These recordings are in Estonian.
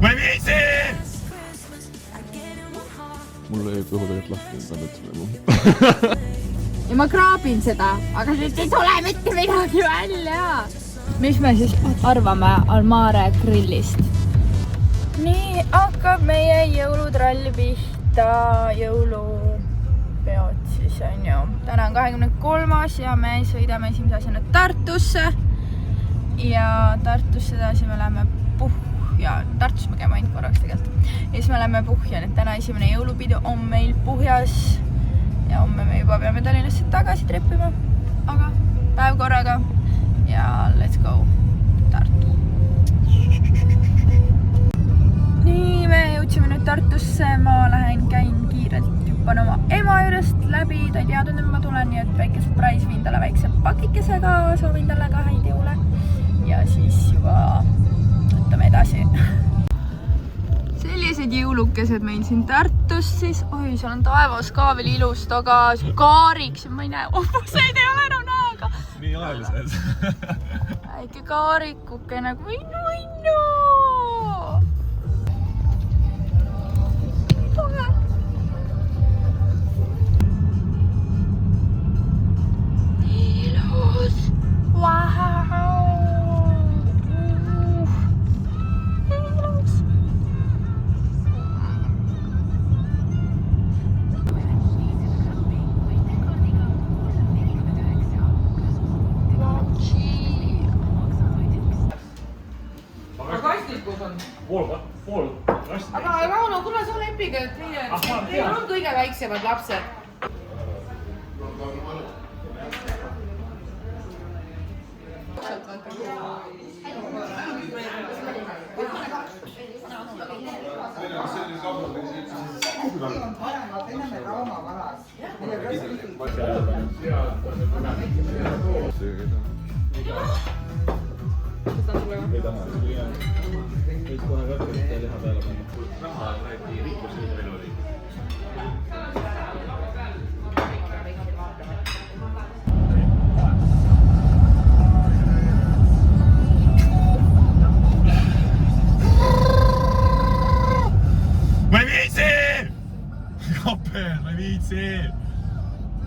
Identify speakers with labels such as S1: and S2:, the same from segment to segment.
S1: ma ei viitsi!
S2: Mul jäi kõhu tegelikult lahti, ma mõtlesin
S3: ja ma kraabin seda, aga nüüd ei tule mitte midagi välja. Mis me siis arvame Almare grillist? Nii hakkab meie jõulutrall pihta, jõulupeod siis on ju. Täna on 23. ja me sõidame esimese asjana Tartusse. Ja Tartusse edasi me läheme Puhja. Tartus me käime ainult korraks tegelikult. Ja siis me läheme Puhja, nüüd täna esimene jõulupidu on meil Puhjas. Ja homme me juba peame Tallinnasse tagasi treppima. Aga päev korraga. Ja let's go Tartu. Nii, me jõudsime nüüd Tartusse. Ma käin kiirelt jupan oma ema juurest läbi. Ta ei teadnud, et ma tulen, nii et väike surprise viin talle väikse pakikesega. Soovin talle ka häid jõule. Ja siis juba võtame edasi. Sellised jõulukesed meil siin Tartus siis. Oi, seal on taevas ka veel ilus taga. Kaariks, ma ei näe. Oppuseid ei ole enam näega.
S1: Nii aeglased.
S3: Väike kaarikuke nagu innu. Ilus. Wow. Ilus.
S1: Pool kasti.
S4: Aga Rauno, kuna sa lepige, et teil on kõige väiksemad lapsed.
S1: Ma ei viitsi!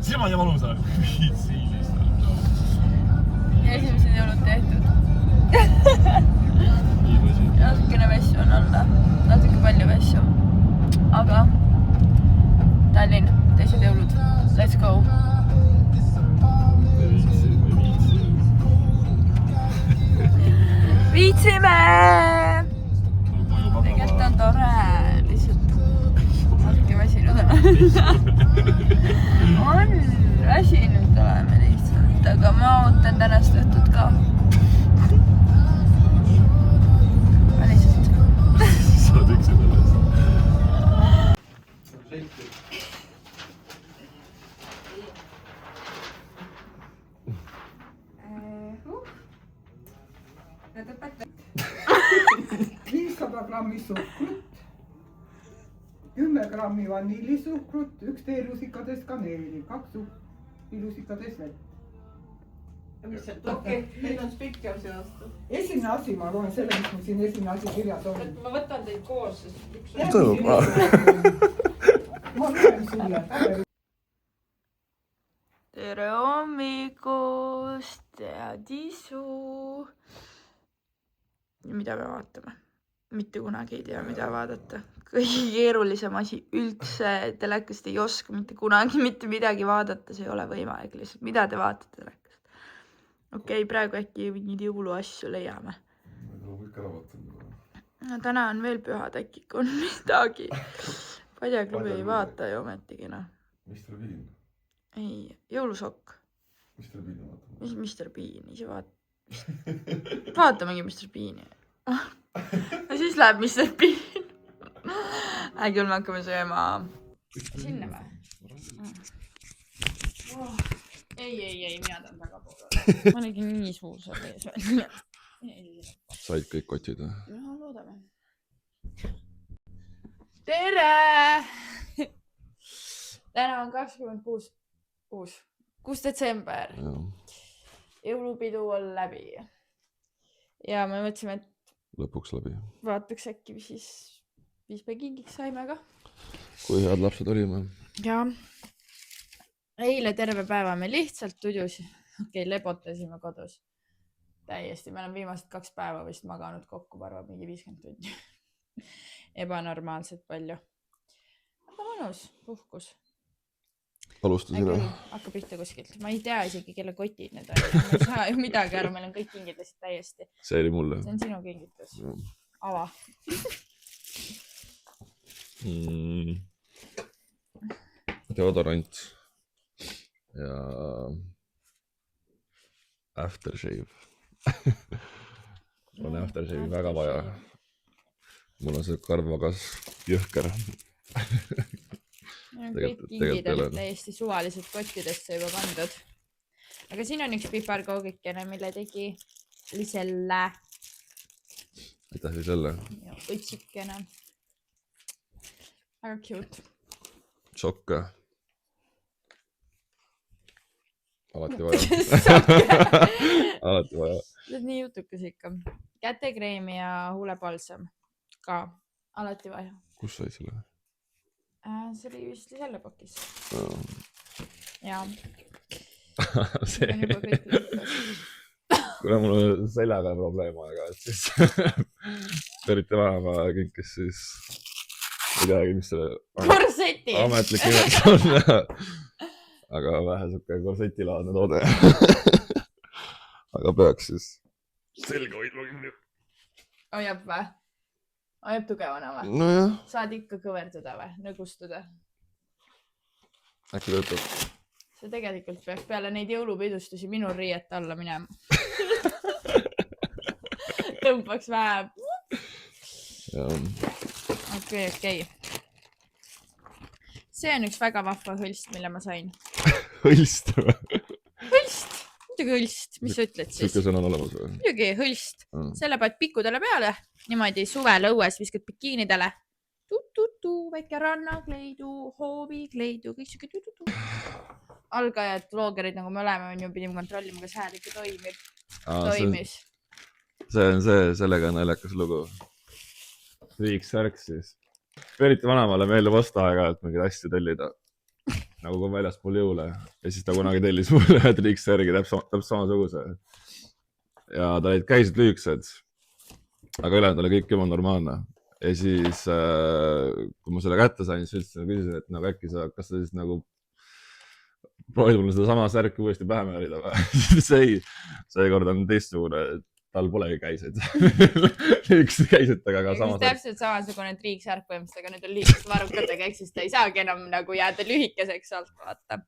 S1: Silmad ja valusa, ma ei viitsi lihtsalt.
S3: Esimesed jõulud tehtud. Natukene vessu on olla. Natuke palju vessu. Aga Tallinn, teised jõulud. Let's go! Viitsime! Tegelikult on tore. On väsinud oleme lihtsalt, aga ma ootan tänast õhtut ka. Ma lihtsalt.
S2: Saad üksi sellest.
S4: Need õpetavad 500 grammi suhkrut, 10 grammi vanillisuhkrut, 1 teelusikades kaneeli, 2 ilusikades vett.
S5: Okei, meil on spikker see aasta.
S4: Esimene asi, ma loen selle, mis mul siin esimene asi kirjas on.
S5: Ma võtan teid koos, sest üks
S2: Mis toimub?
S4: Ma loen sulle.
S3: Tere hommikust, head isu. Mida me vaatame? Mitte kunagi ei tea, mida vaadata. Kõige keerulisem asi üldse, telekast ei oska mitte kunagi mitte midagi vaadata, see ei ole võimalik lihtsalt. Mida te vaatate telekast? Okei, praegu äkki mingid jõuluasju leiame.
S2: Ma kõik ära vaatan.
S3: No, täna on veel pühad, äkki on midagi. Padjaklubi ei vaata ju ometigi, noh.
S2: Mr. Bean.
S3: Ei, jõulusokk.
S2: Mr. Bean vaatame.
S3: Mis Mr. Bean? Ise vaatamegi Mr. Beani. Ja siis läheb Mr. Bean. Äkki me hakkame sööma. Sinna või? Ei, mina tahan väga poole. Ma olegi nii suur selle ees.
S2: Said kõik kotid või?
S3: No, loodame. Tere! Täna on 26. 6. detsember. Jõulupidu on läbi. Ja me mõtlesime, et
S2: lõpuks läbi.
S3: Vaataks äkki siis me kingiks saime ka.
S2: Kui head lapsed olime.
S3: Ja eile terve päeva me lihtsalt tudus. Lebotasime kodus. Täiesti. Me oleme viimased 2 päeva vist maganud kokku, arvab mingi 50 tundi. Ebanormaalselt palju. Aga mõnus, puhkus.
S2: Alustasin ära.
S3: Hakka pihta kuskilt. Ma ei tea isegi, kelle kotid need on. Ma ei saa ju midagi aru, meil on kõik kingitasid täiesti.
S2: See oli mulle.
S3: See on sinu kingitus. Ava.
S2: Deodorant ja aftershave. On aftershave'i väga vaja. Mul on see karvagas jõhker.
S3: Kõik kingid on täiesti suvaliselt kottidesse juba pandud. Aga siin on üks piparkoogikene, mille tegi Liselle.
S2: Aitäh Liselle.
S3: Ja õtsikene. Väga cute.
S2: Sokke. Alati vaja. Alati vaja.
S3: See on nii jutukas ikka. Kätekreemi ja huulepalsam ka. Alati vaja.
S2: Kus sai selle?
S3: See oli vist Liselle pakis. Ja.
S2: See. Kuna mul on seljaga probleem aega, et siis Periti vanema kinkis siis ei teagi, mis selle
S3: korseti!
S2: Ametlik nimeks on. Aga vähe suke korsetilaadne toode. Aga peaks siis selga hoidma kinni.
S3: Hoiab või? Hoiab tugevana või?
S2: Nojah.
S3: Saad ikka kõverduda või? Nõgustuda?
S2: Äkki töötab?
S3: See tegelikult peaks peale neid jõulupidustusi minul riiet alla minema. Tõmbaks vähe. Okei. See on üks väga vahva hõlst, mille ma sain.
S2: Hõlst või?
S3: Hõlst! Muidugi hõlst. Mis sa ütled siis?
S2: Sükka sõna on olemas või?
S3: Muidugi hõlst. Selle paned pikkudele peale. Niimoodi suvel õues viskad bikiinidele. Väike rannakleidu, hoobikleidu, kõik siuke tututu. Algajad vloggerid, nagu me oleme, on ju pidime kontrollima, kas hääl ikka toimis.
S2: See on see, sellega on naljakas lugu. Triiks särk siis. Periti vanemale meeldib osta aega-ajalt mingeid asju tellida. Nagu kui väljaspool jõule. Ja siis ta kunagi tellis mulle triiks särgi täpselt samasuguse. Ja ta käisid lühikesed. Aga ülejäänud oli kõik juba normaalne. Ja siis, kui ma selle kätte sain, siis üldse küsisin, et nagu äkki kas sa siis nagu proovid mulle seda sama särki uuesti pähe määrida või? Seekord on teistsugune, tal polegi käisid. Lühikesed käisid, aga samas.
S3: Täpselt samasugune triiksärk põhimõtteliselt, aga nüüd on lühikesed varrukatega, eks siis ta ei saagi enam nagu jääda lühikeseks alt, vaata.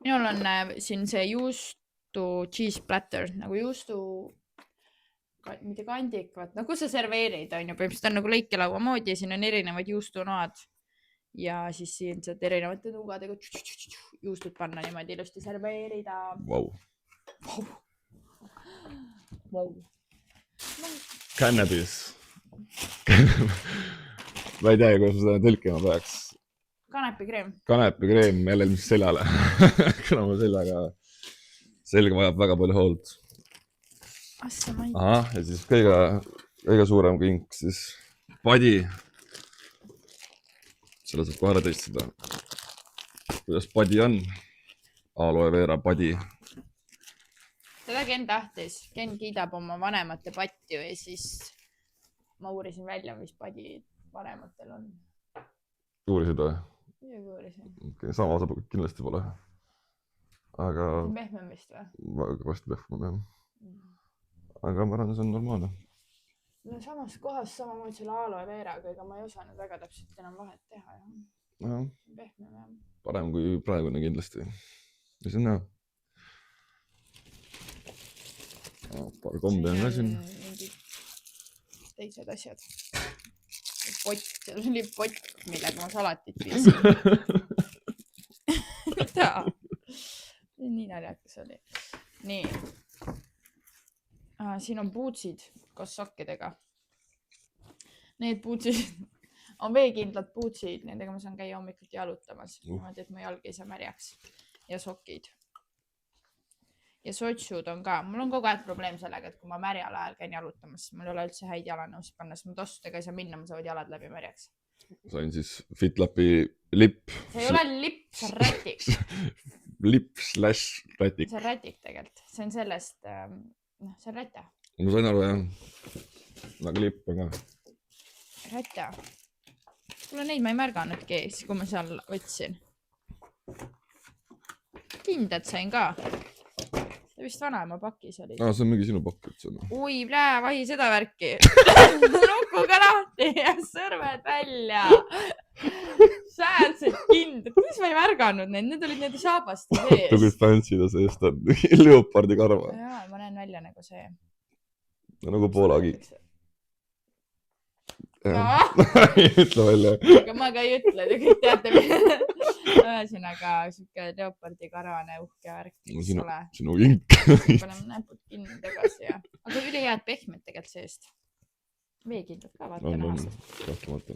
S3: Minul on siin see juustu cheese platter, nagu juustu mitte kandik, no kus sa serveerid, on ju, põhimõtteliselt on nagu lõikelaua moodi ja siin on erinevad juustunoad ja siis siin saad erinevate nuugadega juustud panna niimoodi ilusti serveerida.
S2: Vau. Cannabis. Ma ei tea, kuidas ma seda tõlkima peaks. Kanepikreem, jälle mis seljale. Kuna ma selga vajab väga palju hoolt. Aha, ja siis kõige suurem kink siis padi. Selle saab kohe ära teistada. Kuidas padi on? Aloe vera padi.
S3: Seda Ken tahtis. Ken kiidab oma vanemate patju ja siis ma uurisin välja, mis padi vanematel on.
S2: Uurisid või?
S3: Muidugi uurisin.
S2: Okay, sama osa kindlasti pole. Aga...
S3: See on pehmem vist või?
S2: Väga vasti pehmem, jah. Aga ma arvan, see on normaalne.
S3: No samas kohas samamoodi selle aloe veeraga, ega ma ei osanud väga täpselt enam vahet teha.
S2: Jah.
S3: Pehmem, jah.
S2: Parem kui praegune kindlasti. Ja see on hea. Paar kombi on ka siin.
S3: Mingid teised asjad. Seal oli pott, millega ma salatit viisin. Nii naljakas oli. Nii. Siin on puutsid koos sokkidega. Need puutsid on veekindlad puutsid, nendega ma saan käia hommikuti jalutamas. Niimoodi, et mu jalg ei saa märjaks. Ja sokid. ja sotsud on ka, mul on kogu aeg probleem sellega, et kui ma märjal ajal käin jalutamas, siis mul ei ole üldse häid jalanõusid panna, sest ma tossudega ei saa minna, ma saavad jalad läbi märjaks.
S2: Sain siis FitLapi lipp.
S3: See ei ole lipp, see on rätik.
S2: Lipp/rätik.
S3: See on rätik tegelikult, see on sellest, see on räte.
S2: Ma sain aru jah. Aga lipp on ka.
S3: Räte. Kuule neid ma ei märganudki, siis kui ma seal võtsin. Kindad sain ka. See vist vanaema pakis oli.
S2: See on mingi sinu pakk.
S3: Ui, vahi seda värki. Nukuga lahti ja sõrmed välja. Säädsed kindad. Kuidas ma ei märganud neid? Need olid need saabasti sees.
S2: Kui fancy ta seest on. Leopardi karva.
S3: Jaa, ma näen välja nagu see.
S2: Nagu Poola kiik.
S3: Jaa.
S2: Ei ütle välja.
S3: Aga ma ka ei ütle, te kõik teate. Ühesõnaga, siuke leopardi karvane uhke värk.
S2: Sinu kink.
S3: Paneme näpud kinni tagasi ja. Aga üli head pehmed tegelikult seest. Veekindlad ka vaata nähast.
S2: Kahtumata.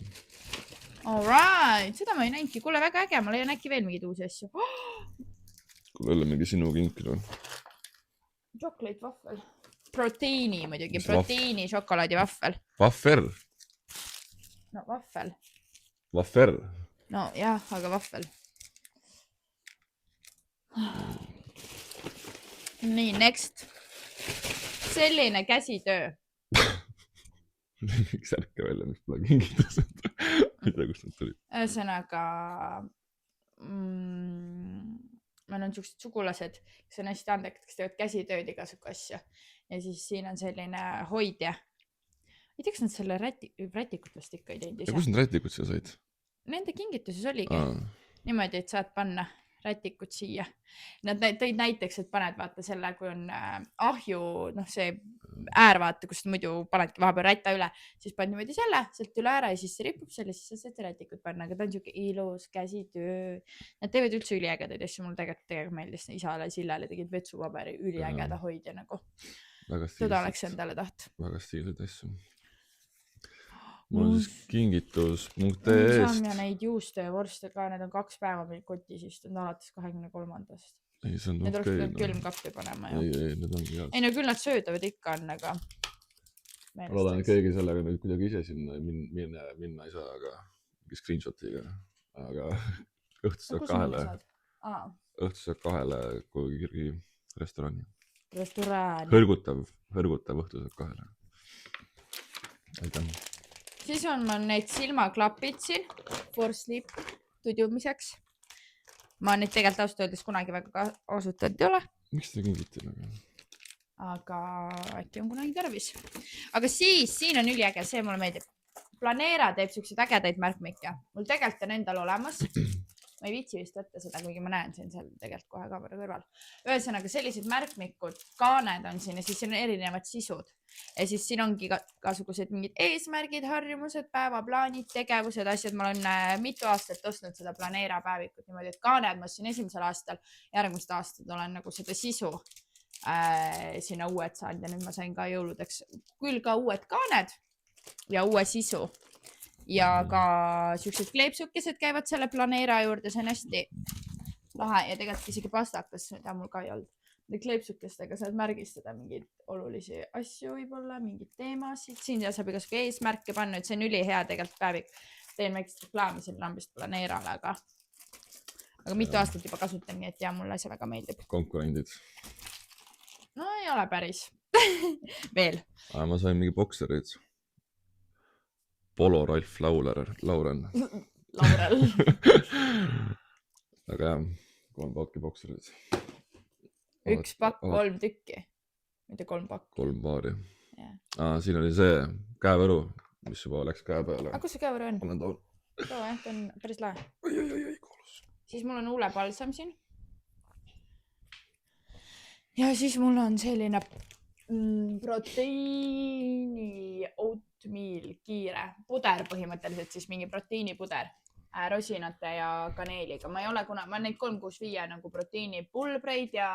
S3: Alright, seda ma ei näinudki. Kuule, väga äge, ma leian äkki veel mingeid uusi asju.
S2: Kuule, jälle mingi sinu kink.
S3: Chocolate waffle. Proteiini muidugi, proteiini šokolaadi waffle.
S2: Waffer.
S3: No, waffle.
S2: Waffer.
S3: No jah, aga waffle. Nii, next. Selline käsitöö.
S2: Miks ärke välja, mis pole kingitused. Ei tea, kust nad tulid.
S3: Ühesõnaga, meil on siuksed sugulased, kes on hästi andekad, kes teevad käsitööd igasugu asju. Ja siis siin on selline hoidja. Ei tea, kas nad selle rätikutest ikka ei teinud ise.
S2: Ja kus need rätikud siia said?
S3: Nende kingituses oligi. Niimoodi, et saad panna rätikud siia. Nad tõid näiteks, et paned vaata selle, kui on ahju, see äär vaata, kus muidu panedki vahepeal rätta üle, siis paned niimoodi selle, sealt üle ääre ja siis see ripub selle, siis sa saad rätikud panna, aga ta on siuke ilus käsitöö. Nad teevad üldse üliägedaid asju, mul tegelikult meeldis isale Sillele tegid vetsupaberi üliägeda hoidja nagu. Seda oleks endale taht.
S2: Väga stiilseid asju. Mul on siis kingitus.ee-st.
S3: Saan ja neid juuste ja vorste ka, need on 2 päeva meil kotis istunud alates 23.
S2: Ei, see on
S3: need
S2: okei.
S3: oleks külmkappi panema.
S2: Ei, need ongi head.
S3: Ei, no küll nad söödavad ikka on, aga...
S2: Loodan, et keegi sellega nüüd kuidagi ise sinna minna ei saa, aga mingi screenshotiga. Aga õhtusöök 2. Õhtusöök 2 kuhugi Kirgi restorani. Hõrgutav õhtusöök 2. Aitäh.
S3: Siis on mul need silmaklapid siin for sleep tudjumiseks. Ma neid tegelikult ausalt öeldes kunagi väga kasutanud ei ole.
S2: Miks te kingiti?
S3: Aga äkki on kunagi tarvis. Aga siis, siin on üliäge, see mulle meeldib. Planeera teeb siukseid ägedaid märkmikke. Mul tegelikult on endal olemas. Ma ei viitsi vist võtta seda, kuigi ma näen siin seal tegelikult kohe kaamera kõrval. Ühesõnaga sellised märkmikud, kaaned on siin ja siis siin on erinevad sisud. Ja siis siin ongi kasugused mingid eesmärgid, harjumused, päevaplaanid, tegevused, asjad. Ma olen mitu aastat ostnud seda Planeera päevikut niimoodi, et kaaned ma ostsin 1. aastal, järgmist aastat olen nagu seda sisu sinna uued saanud ja nüüd ma sain ka jõuludeks küll ka uued kaaned ja uue sisu. Ja ka siuksed kleepsukesed käivad selle Planeera juurde, see on hästi lahe ja tegelikult isegi pastakas, mida mul ka ei olnud. Kleepsukestega saad märgistada mingeid olulisi asju võib-olla, mingid teemasid. Siin saab igasugu eesmärke panna, et see on ülihea tegelikult päevik. Teen väikest reklaami siin lambist Planeerale, aga mitu aastat juba kasutan, nii et ja mulle see väga meeldib.
S2: Konkurendid.
S3: No ei ole päris. Veel.
S2: Ma sain mingi bokserid. Polo Ralf Lauren.
S3: Laurel.
S2: Aga jah, 3 pakki bokserid.
S3: 1 pakk, 3 tükki. Mitte 3 pakk.
S2: 3 paari.
S3: Yeah.
S2: Siin oli see käevõru, mis juba läks käe peale.
S3: Aga kus see käevõru on?
S2: Olen toon.
S3: Too jah, ta on päris lahe.
S2: Oi, koolus.
S3: Siis mul on huulepalsam siin. Ja siis mul on selline proteiini oatmeal kiire puder põhimõtteliselt, siis mingi proteiinipuder rosinate ja kaneeliga. Ma ei ole ma neid 365 nagu proteiinipulbreid ja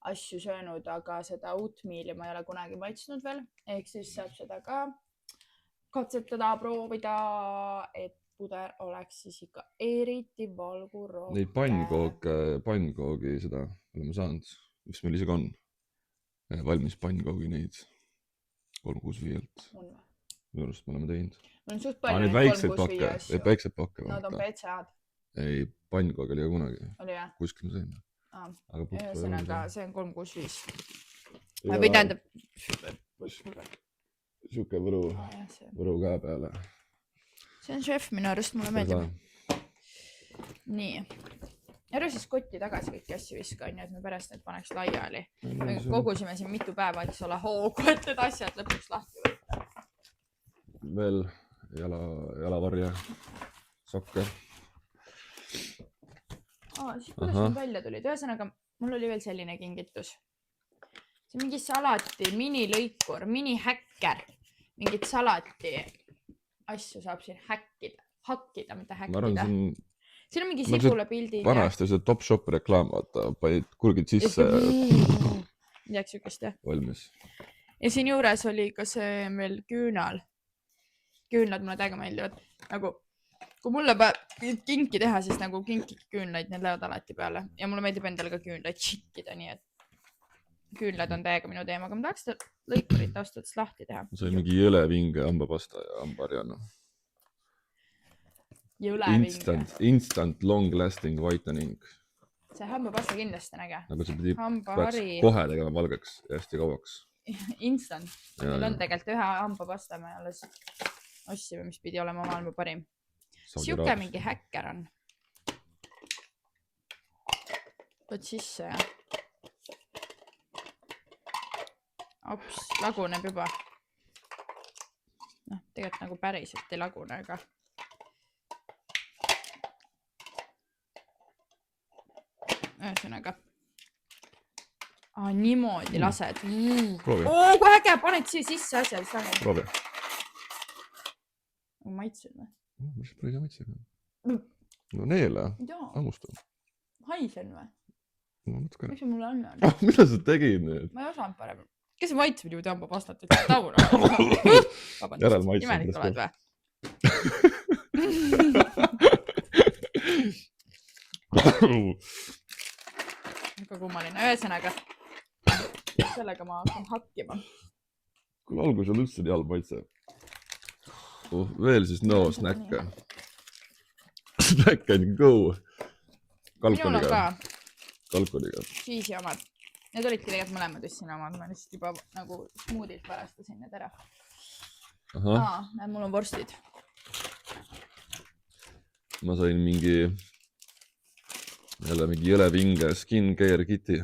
S3: asju söönud, aga seda oatmeali ma ei ole kunagi maitsnud veel. Ehk siis saab seda ka katsetada, proovida, et puder oleks siis ikka eriti valgurohke.
S2: Neid pannkoogi seda oleme saanud. mis meil isegi on. Valmis pannkoogi neid 365-lt. Minu arust me oleme teinud.
S3: Mul on suht palju
S2: Need väiksed pakke, ei väiksed pakke.
S3: Nad on PCA-d.
S2: Ei, pannkoog oli ka kunagi.
S3: Oli jah?
S2: Kuskil me sõime.
S3: Ühesõnaga, see on 365. Või tähendab...
S2: Siuke võru käe peale.
S3: See on šef minu arust, mulle meeldib. Nii. Ära siis kotti tagasi kõiki asju viska, et me pärast need paneks laiali. Me kogusime siin mitu päeva, eks ole, hoogu, et need asjad lõpuks lahti võtta.
S2: Veel jalavarja, sokke.
S3: Siis kuidas need välja tulid? Ühesõnaga, mul oli veel selline kingitus. See mingi salati, minilõikur, minihäkker. Mingit salati asju saab siin hakkida, mitte häkkida. Siin on mingi sibula pildid.
S2: Vanasti see Top Shop reklaam, vaata, panid kurgid sisse.
S3: Midagi sükest, jah.
S2: Valmis.
S3: Ja siin juures oli ka see meil küünal. Küünlad mulle täiega meeldivad. Nagu, kui mulle kinki teha, siis nagu kinkiki küünlaid, need lähevad alati peale. Ja mulle meeldib endale ka küünlaid šikkida, nii et küünlad on täiega minu teemaga. Ma tahaks seda lõikurit taustades lahti teha.
S2: See oli mingi jõlevinge, hambapasta ja hambarjana. Instant long lasting whitening.
S3: See hambapasta kindlasti näge.
S2: Nagu see peaks kohe tegema valgeks ja hästi kauaks.
S3: Instant. Meil on tegelikult ühe hambapasta me alles ossime, mis pidi olema maailma parim. Siuke mingi häkker on. Võt sisse ja ops, laguneb juba. Noh, tegelikult nagu päriselt ei lagune, aga ühesõnaga. Niimoodi lased.
S2: Proovi.
S3: Kui äge, paned siia sisse asja.
S2: Proovi.
S3: Maitsen või?
S2: Mis praegu maitsen? No neele. Hammustu.
S3: Haisen või?
S2: No natuke.
S3: Miks sa mulle anna?
S2: Mida sa tegid nüüd?
S3: Ma ei osanud parem. Kes see maitseb niimoodi hambapastat? Tauna.
S2: Järel maitsen.
S3: Imelik oled või? Väga kummaline. Ühesõnaga, sellega ma hakkan hakkima.
S2: Kui algus on üldse nii halb maitse. Veel siis no snäkke. Snack and go.
S3: Minul on ka.
S2: Kalkuniga.
S3: Cheese'i omad. Need olidki tegelikult mõlemad üssin omad. Ma lihtsalt juba nagu smoothies pärastasin need ära. Mul on vorstid.
S2: Ma sain mingi jõlevinge skincare kiti.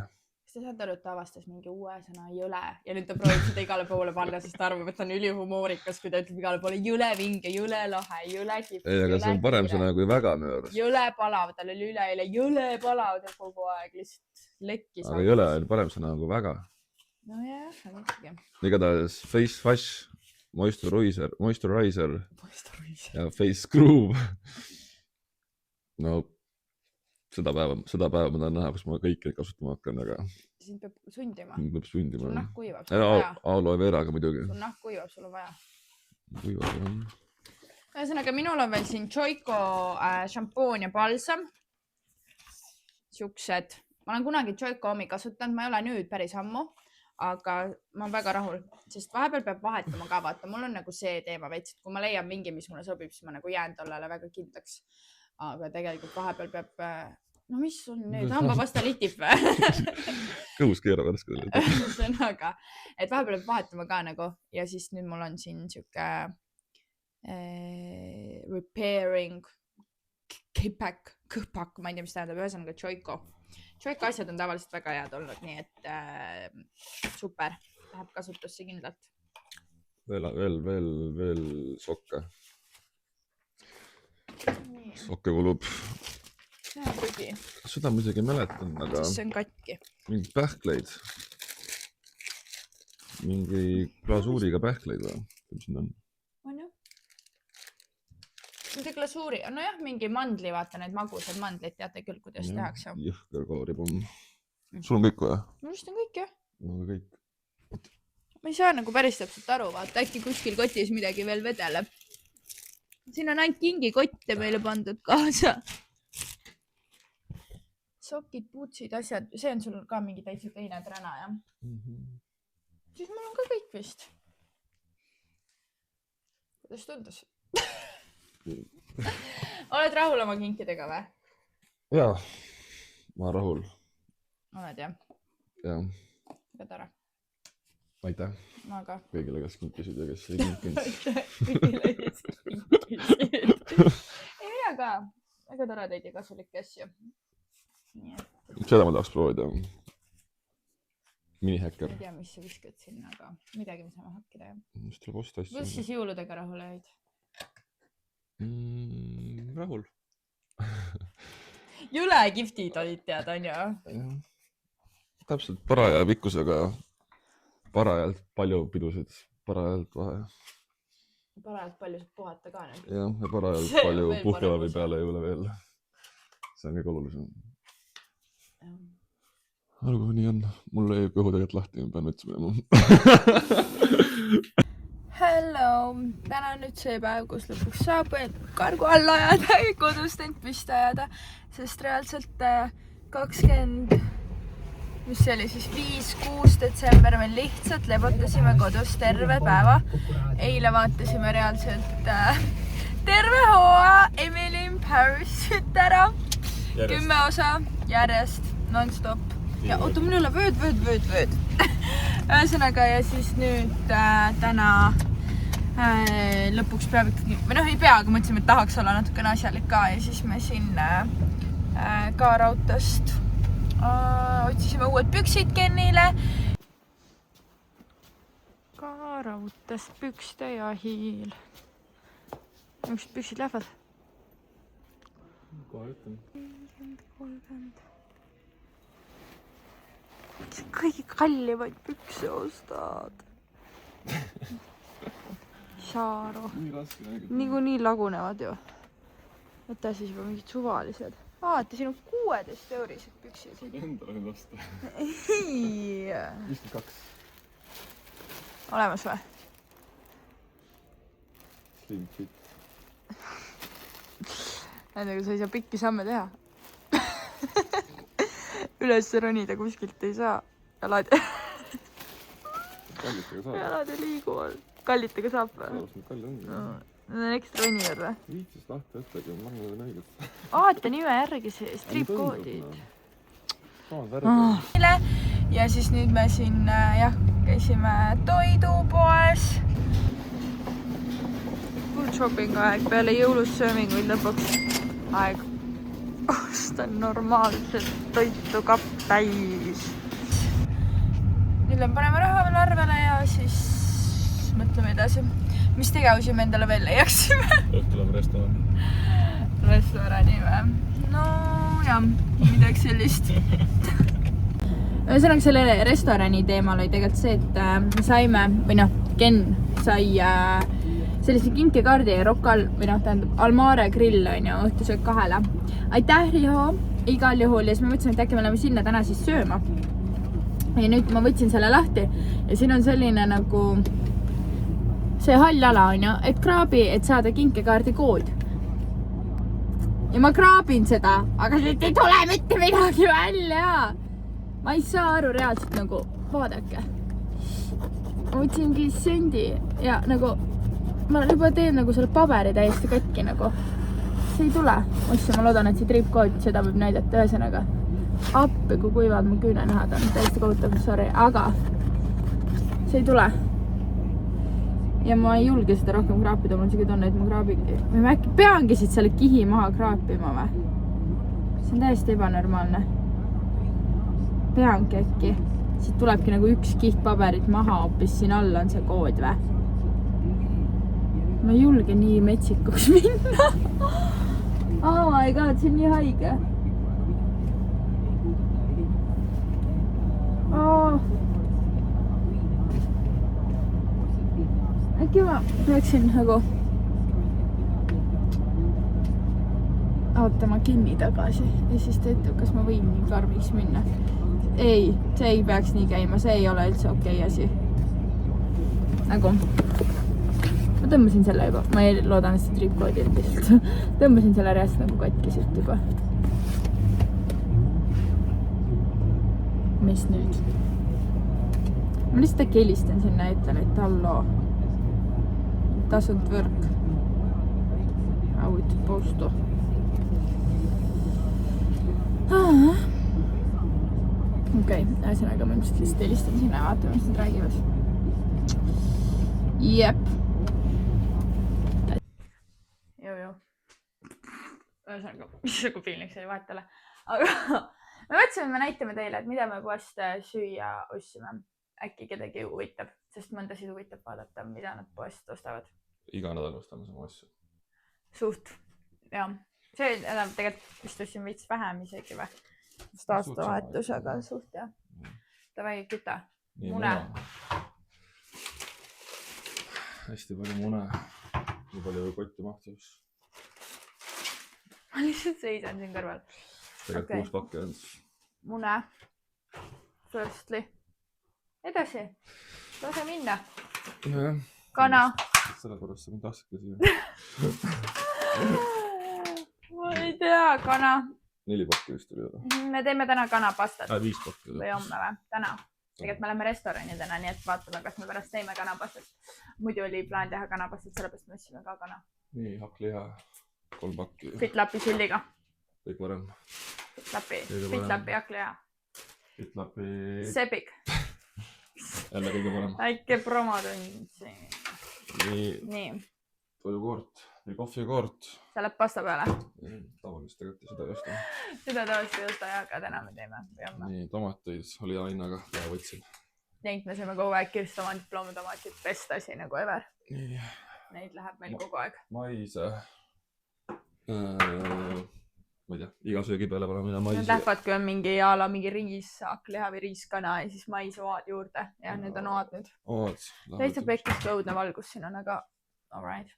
S3: Kas te saate aru, et ta avastas mingi uue sõna jõle ja nüüd ta proovib seda igale poole panna, sest ta arvab, et ta on ülihumoorikas, kui ta ütleb igale poole jõlevinge, jõle lahe, jõle kips.
S2: Ei, aga see on parem sõna kui väga minu arust.
S3: Jõle palav, tal oli üle jõle palav kogu aeg, lihtsalt lekkis.
S2: Aga jõle on parem sõna kui väga.
S3: No jah, aga ikkagi.
S2: Igatahes face wash, moisturizer ja face scrub. No seda päeva ma tahan näha, kus ma kõiki kasutama hakkan, aga... Siin
S3: peab sundima.
S2: Peab sundima.
S3: Sul nahk kuivab, sul on vaja.
S2: Aloe veraga muidugi.
S3: Sul nahk kuivab, sul on vaja.
S2: Kuivab, jah.
S3: Ühesõnaga, minul on veel siin Joiko šampoon ja balsam. Siuksed. Ma olen kunagi Joiko omi kasutanud, ma ei ole nüüd päris ammu, aga ma olen väga rahul, sest vahepeal peab vahetama ka vaata. Mul on nagu see teema veits, et kui ma leian mingi, mis mulle sobib, siis ma nagu jään tollele väga kindlaks. Aga tegelikult vahepeal peab... No mis sul nüüd? Hambapasta litib või?
S2: Kõus keerab värske.
S3: Sõnaga. Et vahepeal peab vahetama ka nagu. Ja siis nüüd mul on siin siuke repairing kõhpak, ma ei tea, mis tähendab. Ühesõnaga Joiko. Joiko asjad on tavaliselt väga head olnud, nii et super. Läheb kasutusse kindlalt.
S2: Veel sokke. Sokke kulub. Seda ma isegi mäletan, aga...
S3: See on katki.
S2: Mingi pähkleid. Mingi glasuuriga pähkleid või? Mis siin on?
S3: On ju? Mingi glasuuri. No jah, mingi mandli, vaata need magusad mandlid. Teate küll, kuidas tehakse.
S2: Jõhker kaloripomm. Sul on kõik või?
S3: Mul just on kõik, jah.
S2: Mul on kõik.
S3: Ma ei saa nagu päris täpselt aru, vaata. Äkki kuskil kotis midagi veel vedeleb. Siin on ainult kingikotte meile pandud kaasa. sokid, puutsid, asjad, see on sul ka mingi täitsa teine träna, jah? Siis mul on ka kõik vist. Kuidas tundus? Oled rahul oma kinkidega või?
S2: Jaa, ma olen rahul.
S3: Oled, jah?
S2: Jah.
S3: Väga tore.
S2: Aitäh.
S3: Ma ka.
S2: Kõigile, kes kinkisid ja kes ei kinkinud.
S3: Kõigile, kes kinkisid. Ei, mina ka. Väga toredaid ja kasulikke asju. Nii et...
S2: Seda ma tahaks proovida. Minihäkker.
S3: Ma ei tea, mis sa viskad sinna, aga midagi me saame hakkida, jah.
S2: Mis tuleb osta asju?
S3: Kus siis jõuludega rahule jäid?
S2: Rahul.
S3: Jüle giftid olid tead, on ju?
S2: Täpselt paraja pikkusega. Parajalt palju pidusid, parajalt vahe.
S3: Parajalt palju saab puhata ka nüüd.
S2: Jah, ja parajalt palju puhkelavi peale jõule veel. See on kõige olulisem. Olgu, nii on. Mul ei kõhu tegelikult lahti, ma pean võtsi minema.
S3: Hello! Täna on nüüd see päev, kus lõpuks saab kargu alla ajada ja kodust end püsti ajada, sest reaalselt 20... mis see oli siis 5-6 detsember me lihtsalt lebotasime kodus terve päeva. Eile vaatasime reaalselt terve hooaja Emily in Parisit ära. 10 osa järjest, non-stop. Ja oota, mul ei ole vööd. Ühesõnaga ja siis nüüd täna lõpuks peab ikkagi, või noh ei pea, aga mõtlesime, et tahaks olla natukene asjalik ka ja siis me siin ka rautast otsisime uued püksid Kennile. Ka rautast pükste jahil. Üks püksid lähevad?
S2: Kohe ütlen.
S3: 30. Kõigi kallimaid pükse ostad. Saaro.
S2: Nii raske nägid.
S3: Niikuinii lagunevad ju. Võta siis juba mingid suvalised. Vaata, siin on 16 eurised püksid.
S2: Saad endale nüüd osta.
S3: Ei.
S2: 52.
S3: Olemas või?
S2: Slim fit.
S3: Nendega sa ei saa pikki samme teha. Üles ronida kuskilt ei saa.
S2: Kallitega saab.
S3: Jalad ei liigu. Kallitega saab või?
S2: Saab, need kalli ongi.
S3: Need on ekstra õnnivad või?
S2: Viitsis lahti jättagi, ma olen õiget.
S3: Vaata nime järgi see strip-koodid.
S2: Saad
S3: Ja siis nüüd me siin käisime toidupoes. Full shopping aeg peale jõulussööminguid lõpuks. Aeg osta normaalselt toitu kapp täis. Nüüd paneme raha veel arvele ja siis mõtleme edasi. Mis tegevusi me endale veel leiaksime?
S2: Õhtul on restorani.
S3: Restorani või? No jah, midagi sellist. Ühesõnaga selle restorani teemal oli tegelikult see, et me saime, või noh, Ken sai sellise kinkekaardi Rokal, või noh, tähendab Almare grill on ju, õhtusöök 2. Aitäh, Riho, igal juhul. Ja siis me mõtlesime, et äkki me oleme sinna täna siis sööma. Ja nüüd ma võtsin selle lahti ja siin on selline nagu see hall ala on ju, et kraabi, et saada kinkekaardi kood. Ja ma kraabin seda, aga siit ei tule mitte midagi välja. Ma ei saa aru reaalselt nagu, vaadake. Ma võtsingi sendi ja nagu, ma juba teen nagu selle paberi täiesti katki nagu. See ei tule. Ma loodan, et see trip-kood seda võib näidata ühesõnaga. Appi, kui kuivad mu küünenahad on, täiesti kohutav, sorry, aga see ei tule. Ja ma ei julge seda rohkem kraapida, mul on siuke tunne, et ma kraabingi. Või ma äkki peangi siit selle kihi maha kraapima või? See on täiesti ebanormaalne. Peangi äkki. Siit tulebki nagu üks kiht paberit maha, hoopis siin alla on see kood või? Ma ei julge nii metsikuks minna. Oh my god, see on nii haige. Äkki ma peaksin nagu ootama kinni tagasi ja siis ta ütleb, kas ma võin nii karmiks minna. Ei, see ei peaks nii käima, see ei ole üldse okei asi. Nagu ma tõmbasin selle juba, ma ei loodan, et see trip-koodi lihtsalt. Tõmbasin selle reast nagu katki siit juba. Mis nüüd? Ma lihtsalt äkki helistan sinna ja ütlen, et halloo. Doesn't work. How it's supposed to. Okei, ühesõnaga ma ilmselt lihtsalt helistan sinna ja vaatame, mis nad räägivad. Jep. Joo. Ühesõnaga, mis nagu feelings oli vahetale. Aga me mõtlesime, me näitame teile, et mida me poest süüa ostsime. Äkki kedagi huvitab, sest mõndasid huvitab vaadata, mida nad poest ostavad.
S2: Iga nädal ostame sama asju.
S3: Suht, jah. See tegelikult vist ostsin veits vähem isegi või? Sest aastavahetus, aga suht jah. Davai, küta. Mune.
S2: Hästi palju mune. Nii palju kotti mahtus.
S3: Ma lihtsalt seisan siin kõrval.
S2: Tegelikult 6 pakki on.
S3: Mune. Firstly. Edasi. Lase minna. Kana.
S2: Sellepärast sa mind tahtsidki siia.
S3: Ma ei tea, kana.
S2: 4 pakki vist oli.
S3: Me teeme täna kanapastat.
S2: 5 pakki.
S3: Või homme või? Täna. Tegelikult me läheme restorani täna, nii et vaatame, kas me pärast teeme kanapastat. Muidu oli plaan teha kanapastat, sellepärast me ostsime ka kana.
S2: Nii, hakkliha. 3 pakki.
S3: Fitlapi sildiga.
S2: Kõik varem.
S3: Fitlapi hakkliha.
S2: Fitlapi.
S3: Sepik.
S2: Jälle kõige parem.
S3: Äike promotund.
S2: Nii. Toidukoort. Või kohvikoort.
S3: See läheb pasta peale.
S2: Tavalist tegelikult seda ei osta.
S3: Seda tavalist ei osta, aga täna me teeme.
S2: Nii, tomateid oli hea hinnaga. Ja võtsin.
S3: Neid me saime kogu aeg kirstomatit, ploomutomatit, best asi nagu ever.
S2: Nii.
S3: Neid läheb meil kogu aeg.
S2: Mais. Ma ei tea, iga söögi peale paneme mina mais.
S3: Need lähevad, kui on mingi ala, mingi riis, hakkliha või riiskana ja siis mais oad juurde. Ja need on oad nüüd.
S2: Oad.
S3: Täitsa pekkist õudne valgus siin on, aga all right.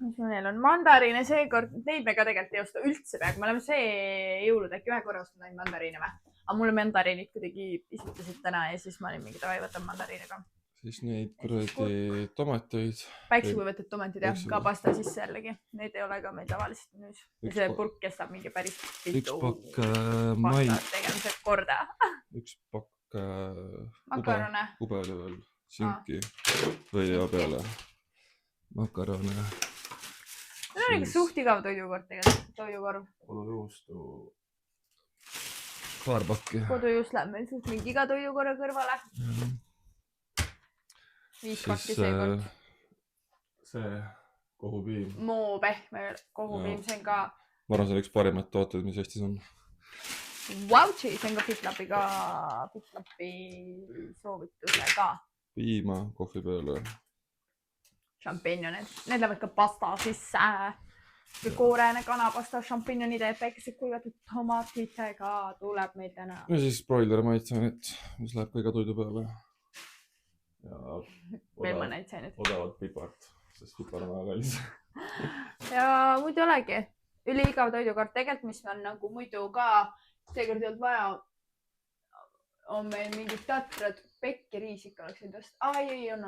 S3: Mis meil on? Mandariine seekord, neid me ka tegelikult ei osta üldse peaaegu. Me oleme see jõulud äkki ühe korra ostnud ainult mandariine või? Aga mulle mandariinid kuidagi isutasid täna ja siis ma olin mingi davai, võtan mandariine ka. Siis neid kuradi tomateid. Päiksekuivatud tomatid jah, ka pasta sisse jällegi. Neid ei ole ka meil tavaliselt nüüs. Ja see purk kestab mingi päris pitu pasta tegemise korda. Üks pakk makarone. Ube oli veel. Sinki võileiva peale. Makarone. See on ikka suht igav toidukord tegelikult. Toidukorv. Kodujuustu. Paar pakki. Kodujuust läheb meil suht mingi iga toidukorra kõrvale. 5 pakki seekord. See kohupiim. Moo pehme kohupiim, see on ka... Ma arvan, see on üks parimaid tooteid, mis Eestis on. Vautši, see on ka Fitlapi soovitusega. Piima, kohvi peale. Champignoneid. Need lähevad ka pasta sisse. Koorene kanapasta, champignoneide ja päikesed kuivatud tomatitega tuleb meil täna. Ja siis broiler maitseainet, mis läheb ka iga toidu peale. Ja odavad pipart, sest pipar on väga kallis. Ja muidu olegi. Üliigav toidukord tegelikult, mis on nagu muidu ka seekord ei olnud vaja. On meil mingid tatrad, pekk ja riis ikka oleks enda osta. Ai, on.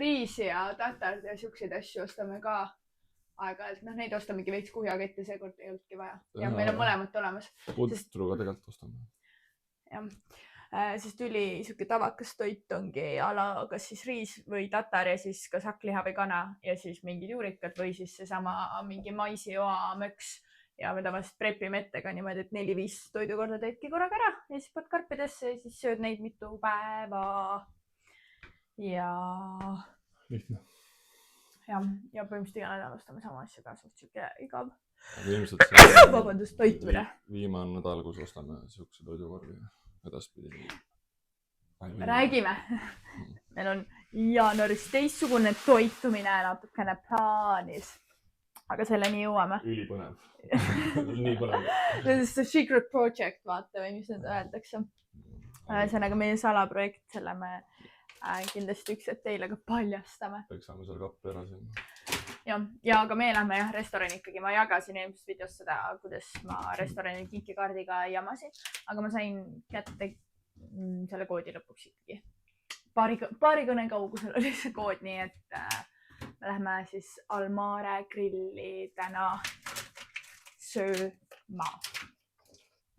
S3: Riisi ja tatard ja siukseid asju ostame ka aeg-ajalt. Noh, neid ostamegi veits kuhjakette, seekord ei olnudki vaja. Ja meil on mõlemat olemas. Pudruga tegelikult ostame. Jah. Sest üli siuke tavakas toit ongi ala kas siis riis või tatar ja siis kas hakkliha või kana ja siis mingid juurikad või siis seesama mingi maisioa möks ja me tavaliselt prepime ette ka niimoodi, et 4-5 toidukorda teedki korraga ära ja siis paned karpidesse ja siis sööd neid mitu päeva ja
S2: lihtne.
S3: Ja põhimõtteliselt iga nädal ostame sama asja ka, suht siuke igav.
S2: Aga ilmselt see
S3: vabandust, toitmine.
S2: Viimane nädal, kus ostame siukse toidukorvi edaspidi.
S3: Räägime. Meil on jaanuaris teistsugune toitumine natukene plaanis. Aga selleni jõuame. Ülipõnev. Nii põnev. See on secret project, vaata või mis nüüd öeldakse. Ühesõnaga meie salaprojekt, selle me kindlasti üks hetk teile ka paljastame. Peksame seal kappi ära siin. Ja aga me lähme jah restorani ikkagi. Ma jagasin eelmises videos seda, kuidas ma restorani kinkikaardiga jamasin. Aga ma sain kätte selle koodi lõpuks ikkagi. Paari kõne kaugusel oli see kood, nii et me lähme siis Almare grilli täna sööma.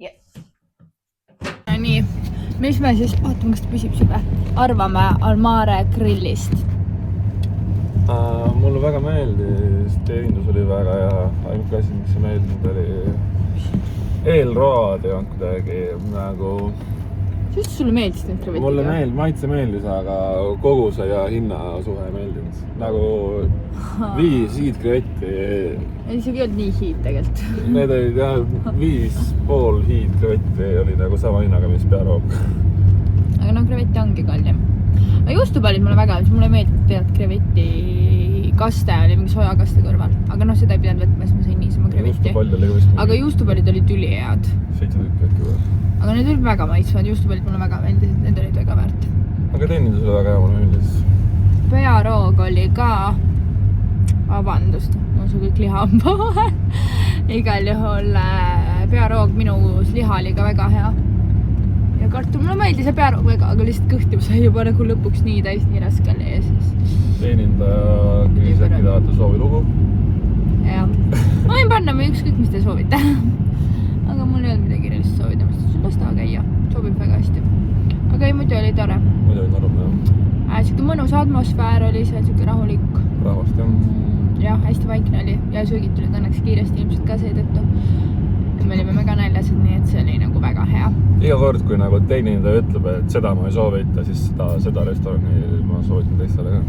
S3: Yes. Nii, mis me siis, vaatame, kas ta püsib siin või, arvame Almare grillist.
S2: Mulle väga meeldis, teenindus oli väga hea, ainuke asi, mis ei meeldinud oli eelroad ei olnud kuidagi nagu...
S3: Sest sulle meeldis need krevetiga?
S2: Mulle maitse meeldis, aga koguse ja hinna suhe ei meeldinud. Nagu 5 hiidkrevetti.
S3: Isegi ei olnud nii hiid tegelikult.
S2: Need olid jah 5,5 hiidkrevetti oli nagu sama hinnaga, mis pearoog.
S3: Aga no kreveti ongi kallim. Aga juustupallid mulle väga, mulle meeldib tegelikult kreveti kaste oli mingi sojakaste kõrval. Aga noh, seda ei pidanud võtma, siis ma sain niisama kreveti. Aga juustupallid olid ülihead.
S2: 7 tükki äkki või?
S3: Aga need olid väga maitsvad, juustupallid mulle väga meeldisid, need olid väga väärt.
S2: Aga teenindus oli väga hea, mulle meeldis.
S3: Pearoog oli ka, vabandust, mul see kõik liha on vahel. Igal juhul pearoog minu liha oli ka väga hea. Ja kartul mulle meeldis see pearoog väga, aga lihtsalt kõhti sai juba nagu lõpuks nii täis, nii raske oli ja siis...
S2: Teenindaja küsis äkki tahate soovilugu?
S3: Jah, ma võin panna või ükskõik, mis te soovite. Aga mul ei olnud midagi erilist soovida, ma ütlesin, las taha käia, sobib väga hästi. Aga ei, muidu oli tore.
S2: Muidu oli norm, jah.
S3: Siuke mõnus atmosfäär oli seal, siuke rahulik.
S2: Rahvast, jah.
S3: Jah, hästi vaikne oli ja söögid tulid õnneks kiiresti ilmselt ka seetõttu. Me olime väga näljased, nii et see oli nagu väga hea.
S2: Iga kord, kui nagu teenindaja ütleb, et seda ma ei soovita, siis seda restorani ma soovitan teistele ka.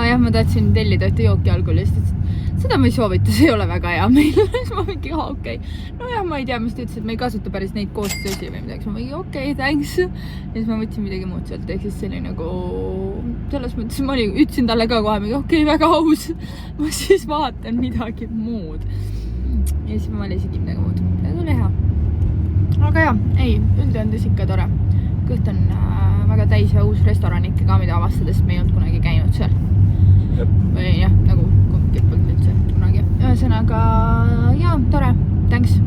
S3: Jah, ma tahtsin tellida ühte jooki algul ja siis seda ma ei soovita, see ei ole väga hea meil. Siis ma mingi, okei. No jah, ma ei tea, mis ta ütles, et me ei kasuta päris neid koostöösi või midagi. Ma mingi, okei, thanks. Ja siis ma võtsin midagi muud sealt, ehk siis see oli nagu... Selles mõttes ma ütlesin talle ka kohe, okei, väga aus. Ma siis vaatan midagi muud. Ja siis ma valisingi midagi muud. Ja see oli hea. Aga jah, ei, üldjöndes ikka tore. Kõht on väga täis ja uus restoran ikka ka, mida avastades me ei olnud kunagi käinud seal. Või jah, nagu kumbki polnud üldse kunagi. Ühesõnaga, jah, tore. Thanks.